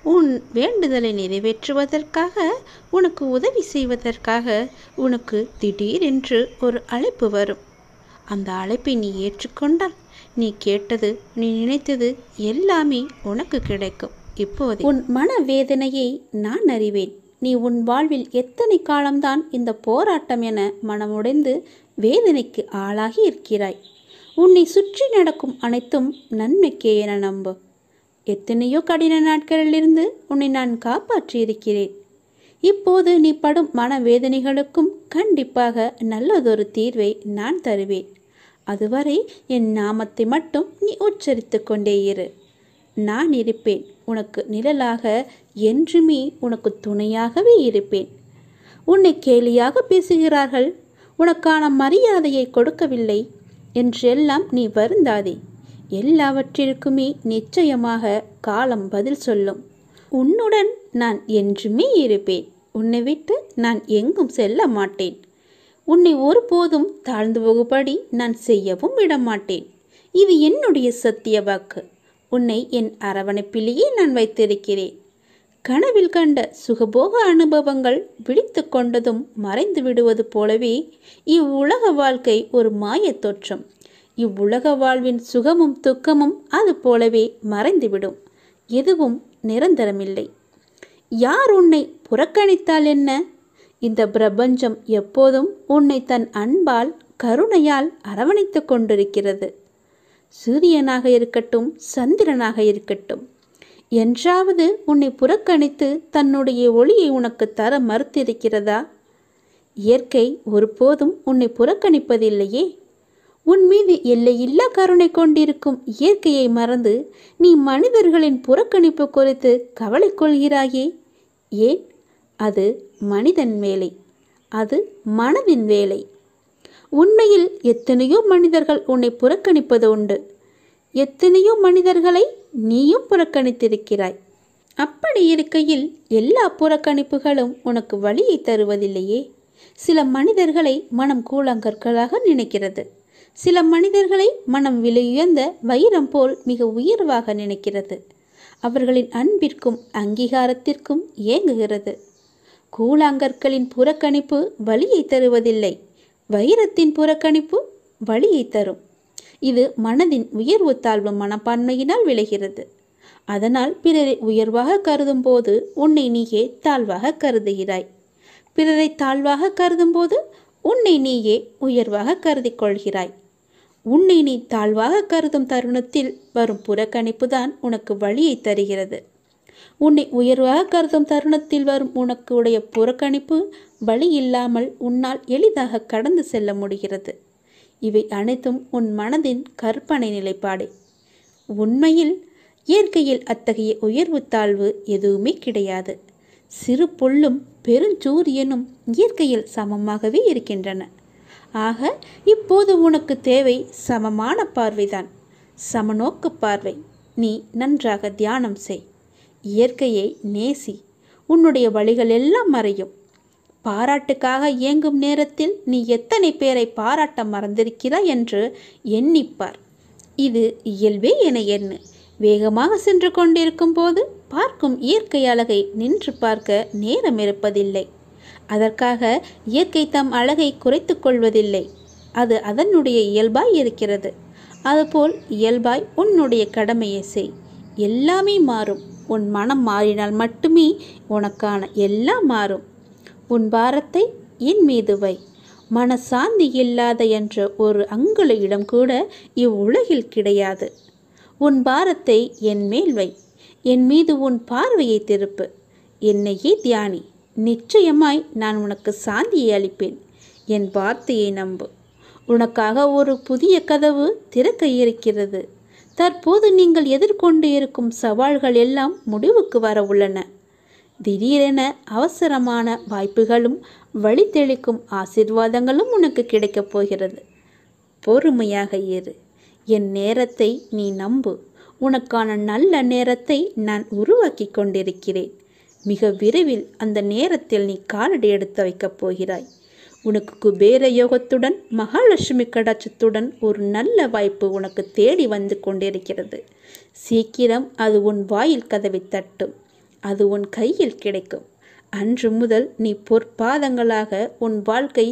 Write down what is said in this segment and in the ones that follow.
உன் வேண்டுதலை நிறைவேற்றுவதற்காக, உனக்கு உதவி செய்வதற்காக உனக்கு திடீரென்று ஒரு அழைப்பு வரும். அந்த அழைப்பை நீ ஏற்றுக்கொண்டால் நீ கேட்டது, நீ நினைத்தது எல்லாமே உனக்கு கிடைக்கும். இப்போது உன் மனவேதனையை நான் அறிவேன். நீ உன் வாழ்வில் எத்தனை காலம்தான் இந்த போராட்டம் என மனமுடைந்து வேதனைக்கு ஆளாகி இருக்கிறாய். உன்னை சுற்றி நடக்கும் அனைத்தும் நன்மைக்கே என நம்பு. எத்தனையோ கடின நாட்களிலிருந்து உன்னை நான் காப்பாற்றியிருக்கிறேன். இப்போது நீ படும் மனவேதனைகளுக்கும் கண்டிப்பாக நல்லதொரு தீர்வை நான் தருவேன். அதுவரை என் நாமத்தை மட்டும் நீ உச்சரித்து கொண்டே இரு. நான் இருப்பேன். உனக்கு நிழலாக, என்றுமே உனக்கு துணையாகவே இருப்பேன். உன்னை கேலியாக பேசுகிறார்கள், உனக்கான மரியாதையை கொடுக்கவில்லை என்றெல்லாம் நீ வருந்தாதே. எல்லாவற்றிற்குமே நிச்சயமாக காலம் பதில் சொல்லும். உன்னுடன் நான் என்றுமே இருப்பேன். உன்னை விட்டு நான் எங்கும் செல்ல மாட்டேன். உன்னை ஒருபோதும் தாழ்ந்து போகும்படி நான் செய்யவும் விடமாட்டேன். இது என்னுடைய சத்திய வாக்கு. உன்னை என் அரவணைப்பிலேயே நான் வைத்திருக்கிறேன். கனவில் கண்ட சுகபோக அனுபவங்கள் விழித்து கொண்டதும் மறைந்து விடுவது போலவே இவ்வுலக வாழ்க்கை ஒரு மாயத் தோற்றம். இவ்வுலக வாழ்வின் சுகமும் துக்கமும் அது போலவே மறைந்துவிடும். எதுவும் நிரந்தரமில்லை. யார் உன்னை புறக்கணித்தால் என்ன? இந்த பிரபஞ்சம் எப்போதும் உன்னை தன் அன்பால், கருணையால் அரவணைத்து கொண்டிருக்கிறது. சூரியனாக இருக்கட்டும், சந்திரனாக இருக்கட்டும், என்றாவது உன்னை புறக்கணித்து தன்னுடைய ஒளியை உனக்கு தர மறுத்திருக்கிறதா? இயற்கை ஒருபோதும் உன்னை புறக்கணிப்பதில்லையே. உன் மீது எல்லையில்லா கருணை கொண்டிருக்கும் இயற்கையை மறந்து நீ மனிதர்களின் புறக்கணிப்பு குறித்து கவலை கொள்கிறாயே. ஏன்? அது மனிதன் வேலை, அது மனதின் வேலை. உண்மையில் எத்தனையோ மனிதர்கள் உன்னை புறக்கணிப்பது உண்டு. எத்தனையோ மனிதர்களை நீயும் புறக்கணித்திருக்கிறாய். அப்படி இருக்கையில் எல்லா புறக்கணிப்புகளும் உனக்கு வலியை தருவதில்லையே. சில மனிதர்களை மனம் கூழாங்கற்களாக நினைக்கிறது. சில மனிதர்களை மனம் விலையுயர்ந்த வைரம் போல் மிக உயர்வாக நினைக்கிறது. அவர்களின் அன்பிற்கும் அங்கீகாரத்திற்கும் ஏங்குகிறது. கூழாங்கற்களின் புறக்கணிப்பு வலியை தருவதில்லை. வைரத்தின் புறக்கணிப்பு வலியை தரும். இது மனதின் உயர்வு தாழ்வு மனப்பான்மையினால் விளைகிறது. அதனால் பிறரை உயர்வாக கருதும் போது உன்னை நீயே தாழ்வாக கருதுகிறாய். பிறரை தாழ்வாக கருதும் போது உன்னை நீயே உயர்வாக கருதி கொள்கிறாய். உன்னை நீ தாழ்வாக கருதும் தருணத்தில் வரும் புறக்கணிப்பு தான் உனக்கு வலியை தருகிறது. உன்னை உயர்வாக கருதும் தருணத்தில் வரும் உனக்கு உடைய புறக்கணிப்பு வலி இல்லாமல் உன்னால் எளிதாக கடந்து செல்ல முடிகிறது. இவை அனைத்தும் உன் மனதின் கற்பனை நிலைப்பாடே. உண்மையில் இயற்கையில் அத்தகைய உயர்வு தாழ்வு எதுவுமே கிடையாது. சிறு புல்லும் பெருஞ்சூரியனும் இயற்கையில் சமமாகவே இருக்கின்றன. ஆக இப்போது உனக்கு தேவை சமமான பார்வைதான், சமநோக்கு பார்வை. நீ நன்றாக தியானம் செய். இயற்கையை நேசி. உன்னுடைய வழிகள் எல்லாம் மறையும். பாராட்டுக்காக இயங்கும் நேரத்தில் நீ எத்தனை பேரை பாராட்ட மறந்திருக்கிறாய் என்று எண்ணிப்பார். இது இயல்பே என எண்ணு. வேகமாக சென்று கொண்டிருக்கும் போது பார்க்கும் இயற்கை அழகை நின்று பார்க்க நேரம் இருப்பதில்லை. அதற்காக இயற்கை தம் அழகை குறைத்து கொள்வதில்லை. அது அதனுடைய இயல்பாய் இருக்கிறது. அதுபோல் இயல்பாய் உன்னுடைய கடமையை செய். எல்லாமே மாறும். உன் மனம் மாறினால் மட்டுமே உனக்கான எல்லாம் மாறும். உன் பாரத்தை என் மீது வை. மனசாந்தி இல்லாத என்ற ஒரு அங்குல இடம் கூட இவ்வுலகில் கிடையாது. உன் பாரத்தை என் மேல் வை. என் மீது உன் பார்வையை திருப்பு. என்னையே தியானி. நிச்சயமாய் நான் உனக்கு சாந்தியை அளிப்பேன். என் வார்த்தையை நம்பு. உனக்காக ஒரு புதிய கதவு திறக்க இருக்கிறது. தற்போது நீங்கள் எதிர்கொண்டு இருக்கும் சவால்கள் எல்லாம் முடிவுக்கு வர உள்ளன. திடீரென அவசரமான வாய்ப்புகளும் வழி தெளிக்கும் ஆசீர்வாதங்களும் உனக்கு கிடைக்கப் போகிறது. பொறுமையாக இரு. என் நேரத்தை நீ நம்பு. உனக்கான நல்ல நேரத்தை நான் உருவாக்கி கொண்டிருக்கிறேன். மிக விரைவில் அந்த நேரத்தில் நீ காலடி எடுத்து வைக்கப் போகிறாய். உனக்கு குபேர யோகத்துடன் மகாலட்சுமி கடாட்சத்துடன் ஒரு நல்ல வாய்ப்பு உனக்கு தேடி வந்து கொண்டிருக்கிறது. சீக்கிரம் அது உன் வாயில் கதவை தட்டும். அது உன் கையில் கிடைக்கும். அன்று முதல் நீ பொற்பாதங்களாக உன் வாழ்க்கை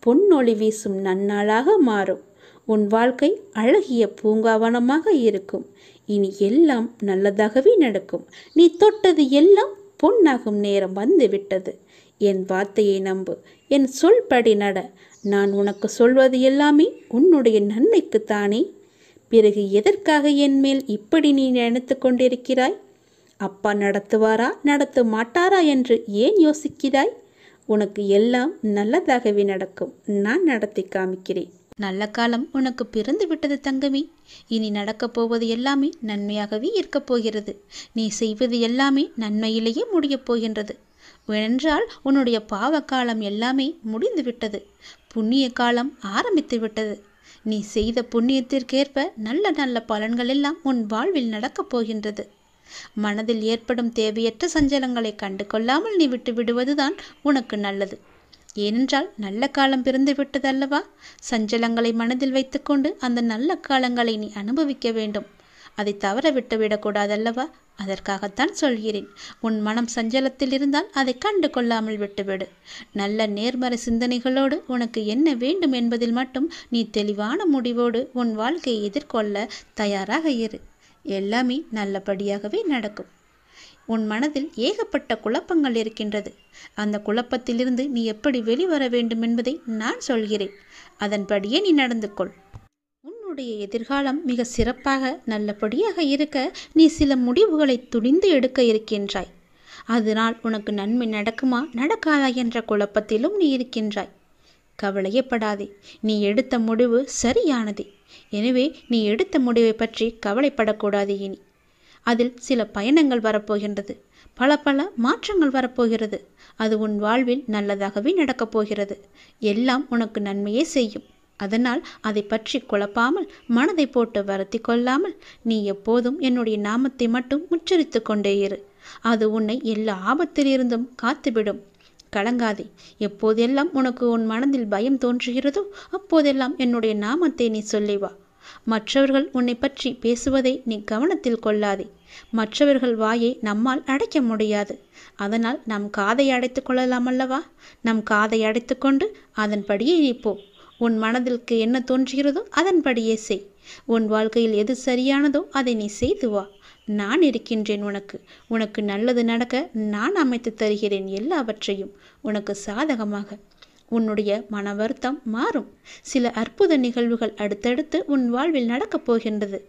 பொன்னொளி வீசும் நன்னாளாக மாறும். உன் வாழ்க்கை அழகிய பூங்காவனமாக இருக்கும். இனி எல்லாம் நல்லதாகவே நடக்கும். நீ தொட்டது எல்லாம் பொன்னாகும் நேரம் வந்து விட்டது. என் வார்த்தையை நம்பு, என் சொல்படி நட. நான் உனக்கு சொல்வது எல்லாமே உன்னுடைய நன்மைக்குத்தானே. பிறகு எதற்காக என் மேல் இப்படி நீ நினைத்து கொண்டிருக்கிறாய்? அப்பா நடத்துவாரா நடத்த மாட்டாரா என்று ஏன் யோசிக்கிறாய்? உனக்கு எல்லாம் நல்லதாகவே நடக்கும். நான் நடத்தி காமிக்கிறேன். நல்ல காலம் உனக்கு பிறந்து விட்டது தங்கமே. இனி நடக்கப் போவது எல்லாமே நன்மையாகவே இருக்கப் போகிறது. நீ செய்வது எல்லாமே நன்மையிலேயே முடியப் போகின்றது. ஏனென்றால் உன்னுடைய பாவ காலம் எல்லாமே முடிந்து விட்டது. புண்ணிய காலம் ஆரம்பித்து விட்டது. நீ செய்த புண்ணியத்திற்கேற்ப நல்ல நல்ல பலன்கள் எல்லாம் உன் வாழ்வில் நடக்கப் போகின்றது. மனதில் ஏற்படும் தேவையற்ற சஞ்சலங்களை கண்டு கொள்ளாமல் நீ விட்டு விடுவதுதான் உனக்கு நல்லது. ஏனென்றால் நல்ல காலம் பிறந்து விட்டதல்லவா? சஞ்சலங்களை மனதில் வைத்துக்கொண்டு அந்த நல்ல காலங்களை நீ அனுபவிக்க வேண்டும். அதை தவற விட்டு விடக்கூடாதல்லவா? அதற்காகத்தான் சொல்கிறேன். உன் மனம் சஞ்சலத்தில் இருந்தால் அதை கண்டு கொள்ளாமல் விட்டுவிடு. நல்ல நேர்மறை சிந்தனைகளோடு உனக்கு என்ன வேண்டும் என்பதில் மட்டும் நீ தெளிவான முடிவோடு உன் வாழ்க்கையை எதிர்கொள்ள தயாராக இரு. எல்லாமே நல்லபடியாகவே நடக்கும். உன் மனதில் ஏகப்பட்ட குழப்பங்கள் இருக்கின்றது. அந்த குழப்பத்திலிருந்து நீ எப்படி வெளிவர வேண்டும் என்பதை நான் சொல்கிறேன். அதன்படியே நீ நடந்து கொள். உன்னுடைய எதிர்காலம் மிக சிறப்பாக நல்லபடியாக இருக்க நீ சில முடிவுகளை துணிந்து எடுக்க இருக்கின்றாய். அதனால் உனக்கு நன்மை நடக்குமா நடக்காதா என்ற குழப்பத்திலும் நீ இருக்கின்றாய். கவலையப்படாதே. நீ எடுத்த முடிவு சரியானதே. எனவே நீ எடுத்த முடிவை பற்றி கவலைப்படக்கூடாது. இனி அதில் சில பயணங்கள் வரப்போகின்றது. பல பல மாற்றங்கள் வரப்போகிறது. அது உன் வாழ்வில் நல்லதாகவே நடக்கப் போகிறது. எல்லாம் உனக்கு நன்மையே செய்யும். அதனால் அதை பற்றி குழப்பாமல் மனதை போட்டு வருத்தி கொள்ளாமல் நீ எப்போதும் என்னுடைய நாமத்தை மட்டும் உச்சரித்து கொண்டே இரு. அது உன்னை எல்லா ஆபத்திலிருந்தும் காத்துவிடும். கலங்காதே. எப்போதெல்லாம் உனக்கு உன் மனதில் பயம் தோன்றுகிறதோ அப்போதெல்லாம் என்னுடைய நாமத்தை நீ சொல்லி வா. மற்றவர்கள் உன்னை பற்றி பேசுவதை நீ கவனத்தில் கொள்ளாதே. மற்றவர்கள் வாயை நம்மால் அடைக்க முடியாது. அதனால் நம் காதை அடைத்து கொள்ளலாம் அல்லவா? நம் காதை அடைத்து கொண்டு அதன்படியே நீ போ. உன் மனதிற்கு என்ன தோன்றுகிறதோ அதன்படியே செய். உன் வாழ்க்கையில் எது சரியானதோ அதை நீ செய்து வா. நான் இருக்கின்றேன் உனக்கு. உனக்கு நல்லது நடக்க நான் அமைத்து தருகிறேன் எல்லாவற்றையும் உனக்கு சாதகமாக. உன்னுடைய மன வருத்தம் மாறும். சில அற்புத நிகழ்வுகள் அடுத்தடுத்து உன் வாழ்வில் நடக்கப் போகின்றது.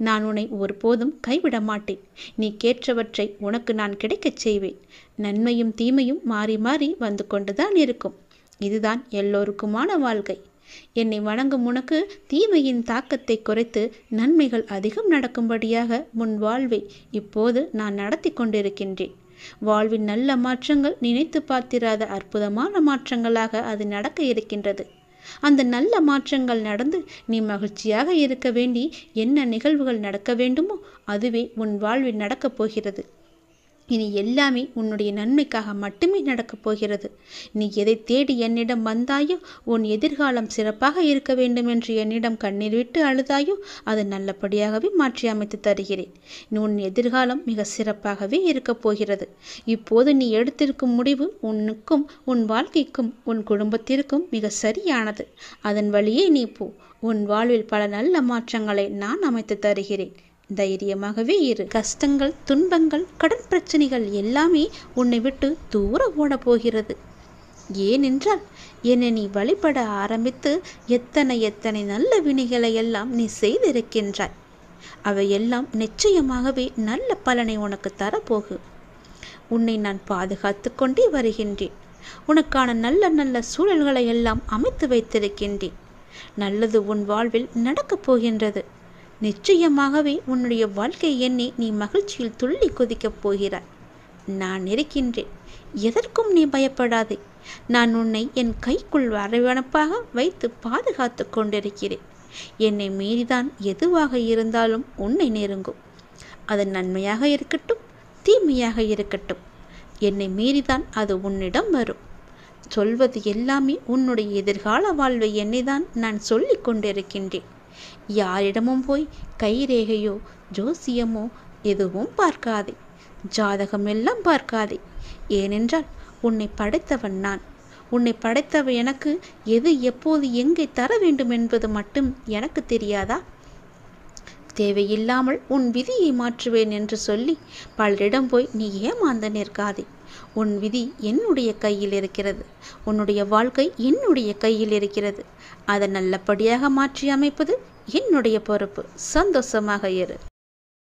நான் உன்னை ஒருபோதும் கைவிட மாட்டேன். நீ கேட்டவற்றை உனக்கு நான் கிடைக்கச் செய்வேன். நன்மையும் தீமையும் மாறி மாறி வந்து கொண்டுதான் இருக்கும். இதுதான் எல்லோருக்குமான வாழ்க்கை. என்னை வணங்கும் உனக்கு தீமையின் தாக்கத்தை குறைத்து நன்மைகள் அதிகம் நடக்கும்படியாக முன் வாழ்வை இப்போது நான் நடத்தி கொண்டிருக்கின்றேன். வாழ்வின் நல்ல மாற்றங்கள் நினைத்து பார்த்திராத அற்புதமான மாற்றங்களாக அது நடக்க இருக்கின்றது. அந்த நல்ல மாற்றங்கள் நடந்து நீ மகிழ்ச்சியாக இருக்க வேண்டி என்ன நிகழ்வுகள் நடக்க வேண்டுமோ அதுவே உன் வாழ்வில் நடக்கப் போகிறது. இனி எல்லாமே உன்னுடைய நன்மைக்காக மட்டுமே நடக்கப் போகிறது. நீ எதை தேடி என்னிடம் வந்தாயோ, உன் எதிர்காலம் சிறப்பாக இருக்க வேண்டும் என்று என்னிடம் கண்ணீர் விட்டு அழுதாயோ, அது நல்லபடியாகவே மாற்றி அமைத்து தருகிறேன். உன் எதிர்காலம் மிக சிறப்பாகவே இருக்கப் போகிறது. இப்போது நீ எடுத்திருக்கும் முடிவு உனக்கும் உன் வாழ்க்கைக்கும் உன் குடும்பத்திற்கும் மிக சரியானது. அதன் வழியே நீ போ. உன் வாழ்வில் பல நல்ல மாற்றங்களை நான் அமைத்து தருகிறேன். தைரியமாகவே இரு. கஷ்டங்கள், துன்பங்கள், கடன் பிரச்சனைகள் எல்லாமே உன்னை விட்டு தூர ஓட போகிறது. ஏனென்றால் என்னை நீ வழிபட ஆரம்பித்து எத்தனை எத்தனை நல்ல வினைகளை எல்லாம் நீ செய்திருக்கின்றாய். அவையெல்லாம் நிச்சயமாகவே நல்ல பலனை உனக்கு தரப்போகும். உன்னை நான் பாதுகாத்து கொண்டே வருகின்றேன். உனக்கான நல்ல நல்ல சூழல்களை எல்லாம் அமைத்து வைத்திருக்கின்றேன். நல்லது உன் வாழ்வில் நடக்கப் போகின்றது. நிச்சயமாகவே உன்னுடைய வாழ்க்கை எண்ணி நீ மகிழ்ச்சியில் துள்ளி குதிக்கப் போகிறாய். நான் இருக்கின்றேன். எதற்கும் நீ பயப்படாதே. நான் உன்னை என் கைக்குள் அரவணைப்பாக வைத்து பாதுகாத்து கொண்டிருக்கிறேன். என்னை மீறிதான் எதுவாக இருந்தாலும் உன்னை நெருங்கும். அது நன்மையாக இருக்கட்டும், தீமையாக இருக்கட்டும், என்னை மீறிதான் அது உன்னிடம் வரும். சொல்வது எல்லாமே உன்னுடைய எதிர்கால வாழ்வை என்னைதான் நான் சொல்லி கொண்டிருக்கின்றேன். யாரிடமும் போய் கைரேகையோ ஜோசியமோ எதுவும் பார்க்காதே. ஜாதகம் எல்லாம் பார்க்காதே. ஏனென்றால் உன்னை படைத்தவன் நான். உன்னை படைத்தவ எனக்கு எது எப்போது எங்கே தர வேண்டும் என்பது மட்டும் எனக்கு தெரியாதா? தேவையில்லாமல் உன் விதியை மாற்றுவேன் என்று சொல்லி பலரிடம் போய் நீ ஏமாந்து நிற்காதே. உன் விதி என்னுடைய கையில் இருக்கிறது. உன்னுடைய வாழ்க்கை என்னுடைய கையில் இருக்கிறது. அதை நல்லபடியாக மாற்றி அமைப்பது என்னுடைய பொறுப்பு. சந்தோஷமாக இரு.